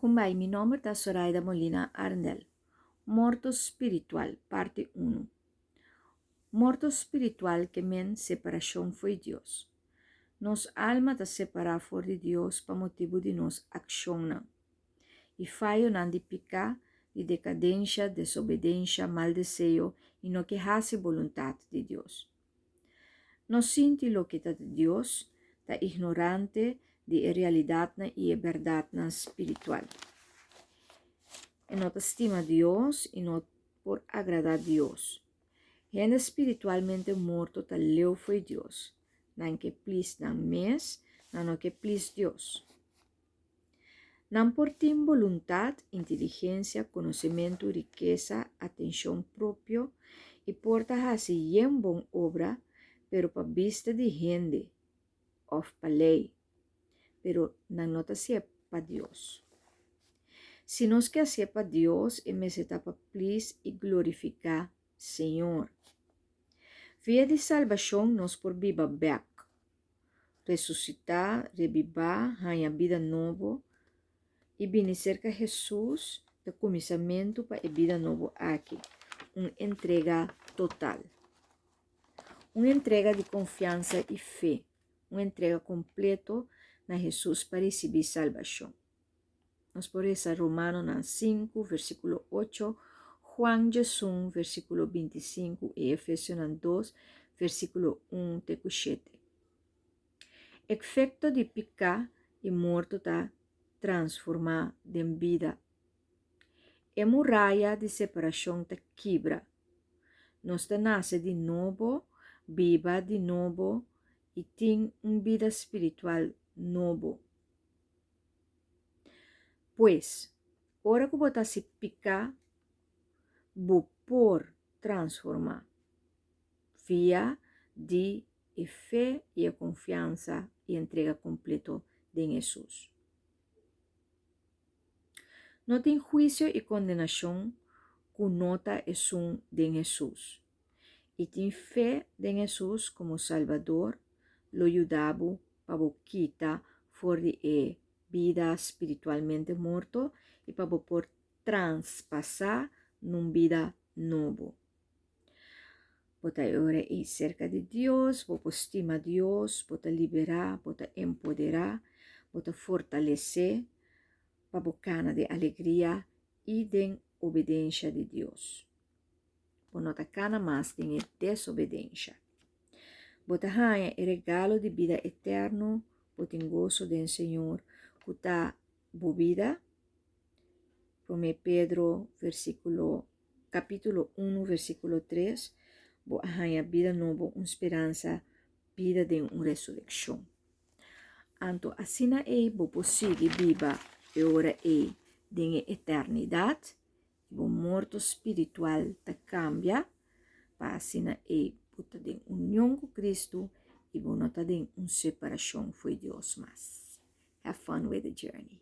Kumbay, mi nombre es Zoraida Molina Arndel. Morto espiritual, parte 1. Morto espiritual que men separación foi Dios. Nos alma está separada de Dios por motivo de nos acción. E fallo nan de picar, de decadência, desobediência, mal desejo e no que hace voluntad de Dios. Nos sinti lo que está de Dios, está ignorante de realidad y verdad espiritual. E no estima Dios y no por agradar a Dios. Gente espiritualmente morto está leu foi Dios. Nan que plis nan mes, nan no que plis Dios. Nan por tim voluntad, inteligencia, conocimiento, riqueza, atención propio y porta hace bien bon obra, pero pa vista de gente, of pa lei, pero nan nota pa Dios. Si nos que sepa Dios, e me se tapa plis y glorificar Señor. Via de salvación nos por viva back, resucitar, revivar, ganha vida novo, e bem cerca Jesus, do começamento para a vida novo aqui. Entrega total. Uma entrega de confiança e fé. Uma entrega completo na Jesus para receber salvação. Nós por isso Romanos 5, versículo 8, Juan Jesus, versículo 25 e Efésios 2, versículo 1 e 7. Efecto de pecar e morto está transformar em vida. A muralha de separação te quebra. Nós te nasce de novo, viva de novo e tem vida espiritual novo. Pois, ora que você se pica, vou por transformar via de fé e a confiança e entrega completo de Jesus. Não tem juízo e condenação que nota é de Jesus. E tem fé de Jesus como Salvador, lo ayudava para quitar fora de vida espiritualmente morto e para por transpassar numa vida novo. Bota ora e cerca de Deus, bota estima Deus, bota liberar, bota empoderar, bota fortalecer, para bocana de alegria e de obediência de Deus. Bota cana mais de desobediência. Bota ganha o regalo de vida eterno, bota em gozo do Senhor, que está bobida. Como Pedro, capítulo 1, versículo 3, bota ganha vida nova, uma esperança, vida de uma ressurreição. Anto assim é possível viva e ora é de eternidade, o morto espiritual te cambia, para assim é puta de união com Cristo e nota de uma separação foi Deus mais. Have fun with the journey.